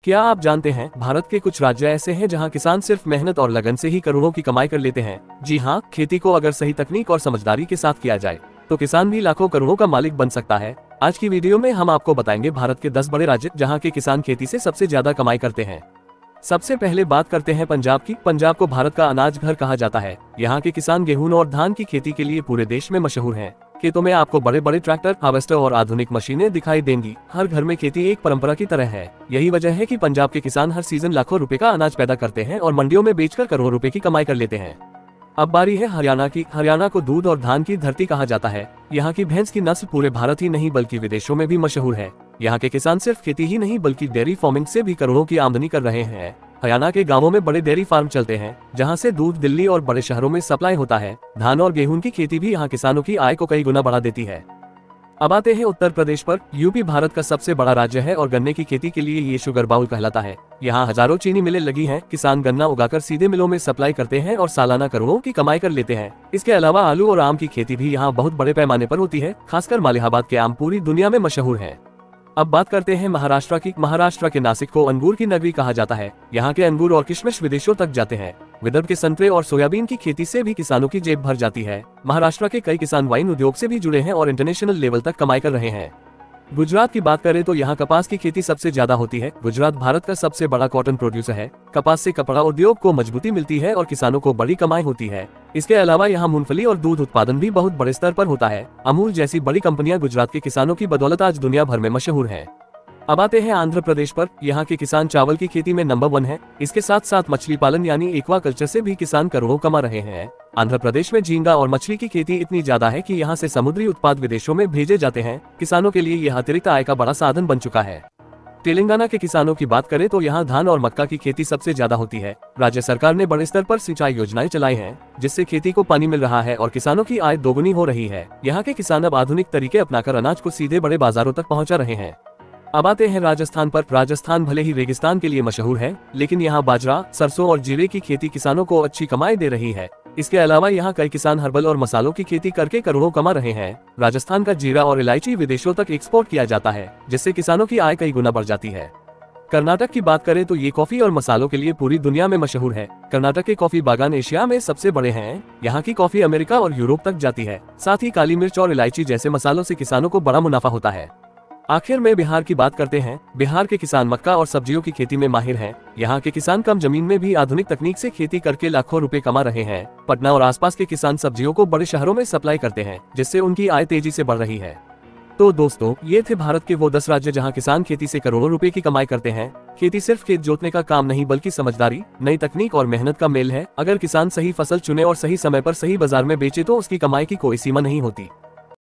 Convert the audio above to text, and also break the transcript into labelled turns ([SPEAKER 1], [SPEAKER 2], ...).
[SPEAKER 1] क्या आप जानते हैं भारत के कुछ राज्य ऐसे हैं जहां किसान सिर्फ मेहनत और लगन से ही करोड़ों की कमाई कर लेते हैं। जी हाँ, खेती को अगर सही तकनीक और समझदारी के साथ किया जाए तो किसान भी लाखों करोड़ों का मालिक बन सकता है। आज की वीडियो में हम आपको बताएंगे भारत के 10 बड़े राज्य जहाँ के किसान खेती से सबसे ज्यादा कमाई करते हैं। सबसे पहले बात करते हैं पंजाब की। पंजाब को भारत का अनाज घर कहा जाता है। यहाँ के किसान गेहूं और धान की खेती के लिए पूरे देश में मशहूर हैं। खेतों में आपको बड़े बड़े ट्रैक्टर, हार्वेस्टर और आधुनिक मशीनें दिखाई देंगी। हर घर में खेती एक परंपरा की तरह है। यही वजह है कि पंजाब के किसान हर सीजन लाखों रुपए का अनाज पैदा करते हैं और मंडियों में बेचकर करोड़ों रुपए की कमाई कर लेते हैं। अब बारी है हरियाणा की। हरियाणा को दूध और धान की धरती कहा जाता है। यहाँ की भैंस की नस्ल पूरे भारत ही नहीं बल्कि विदेशों में भी मशहूर है। यहाँ के किसान सिर्फ खेती ही नहीं बल्कि डेयरी फार्मिंग से भी करोड़ों की आमदनी कर रहे हैं। हरियाणा के गांवों में बड़े डेयरी फार्म चलते हैं जहां से दूध दिल्ली और बड़े शहरों में सप्लाई होता है। धान और गेहूं की खेती भी यहाँ किसानों की आय को कई गुना बढ़ा देती है। अब आते हैं उत्तर प्रदेश पर। यूपी भारत का सबसे बड़ा राज्य है और गन्ने की खेती के लिए ये शुगर बाउल कहलाता है। यहाँ हजारों चीनी मिलें लगी हैं। किसान गन्ना उगाकर सीधे मिलों में सप्लाई करते हैं और सालाना करोड़ों की कमाई कर लेते हैं। इसके अलावा आलू और आम की खेती भी यहाँ बहुत बड़े पैमाने पर होती है। खासकर मालिहाबाद के आम पूरी दुनिया में मशहूर है। अब बात करते हैं महाराष्ट्र की। महाराष्ट्र के नासिक को अंगूर की नगरी कहा जाता है। यहाँ के अंगूर और किशमिश विदेशों तक जाते हैं। विदर्भ के संतरे और सोयाबीन की खेती से भी किसानों की जेब भर जाती है। महाराष्ट्र के कई किसान वाइन उद्योग से भी जुड़े हैं और इंटरनेशनल लेवल तक कमाई कर रहे हैं। गुजरात की बात करें तो यहाँ कपास की खेती सबसे ज्यादा होती है। गुजरात भारत का सबसे बड़ा कॉटन प्रोड्यूसर है। कपास से कपड़ा उद्योग को मजबूती मिलती है और किसानों को बड़ी कमाई होती है। इसके अलावा यहाँ मूंगफली और दूध उत्पादन भी बहुत बड़े स्तर पर होता है। अमूल जैसी बड़ी कंपनियां गुजरात के किसानों की बदौलत आज दुनिया भर में मशहूर है। अब आते हैं आंध्र प्रदेश पर। यहाँ के किसान चावल की खेती में नंबर 1 है। इसके साथ साथ मछली पालन यानी एक्वाकल्चर से भी किसान करोड़ों कमा रहे हैं। आंध्र प्रदेश में झींगा और मछली की खेती इतनी ज्यादा है कि यहाँ से समुद्री उत्पाद विदेशों में भेजे जाते हैं। किसानों के लिए यह अतिरिक्त आय का बड़ा साधन बन चुका है। तेलंगाना के किसानों की बात करें तो यहाँ धान और मक्का की खेती सबसे ज्यादा होती है। राज्य सरकार ने बड़े स्तर पर सिंचाई योजनाएं चलाई हैं, जिससे खेती को पानी मिल रहा है और किसानों की आय दोगुनी हो रही है। यहाँ के किसान अब आधुनिक तरीके अपनाकर अनाज को सीधे बड़े बाजारों तक पहुँचा रहे हैं। अब आते हैं राजस्थान पर। राजस्थान भले ही रेगिस्तान के लिए मशहूर है, लेकिन यहाँ बाजरा, सरसों और जीरे की खेती किसानों को अच्छी कमाई दे रही है। इसके अलावा यहाँ कई किसान हर्बल और मसालों की खेती करके करोड़ों कमा रहे हैं। राजस्थान का जीरा और इलायची विदेशों तक एक्सपोर्ट किया जाता है, जिससे किसानों की आय कई गुना बढ़ जाती है। कर्नाटक की बात करें तो ये कॉफी और मसालों के लिए पूरी दुनिया में मशहूर है। कर्नाटक के कॉफी बागान एशिया में सबसे बड़े हैं। यहाँ की कॉफी अमेरिका और यूरोप तक जाती है। साथ ही काली मिर्च और इलायची जैसे मसालों से किसानों को बड़ा मुनाफा होता है। आखिर में बिहार की बात करते हैं। बिहार के किसान मक्का और सब्जियों की खेती में माहिर हैं। यहाँ के किसान कम जमीन में भी आधुनिक तकनीक से खेती करके लाखों रुपए कमा रहे हैं। पटना और आसपास के किसान सब्जियों को बड़े शहरों में सप्लाई करते हैं, जिससे उनकी आय तेजी से बढ़ रही है। तो दोस्तों, ये थे भारत के वो 10 राज्य जहाँ किसान खेती से करोड़ों रुपए की कमाई करते हैं। खेती सिर्फ खेत जोतने का काम नहीं बल्कि समझदारी, नई तकनीक और मेहनत का मेल है। अगर किसान सही फसल चुने और सही समय पर सही बाजार में बेचे तो उसकी कमाई की कोई सीमा नहीं होती।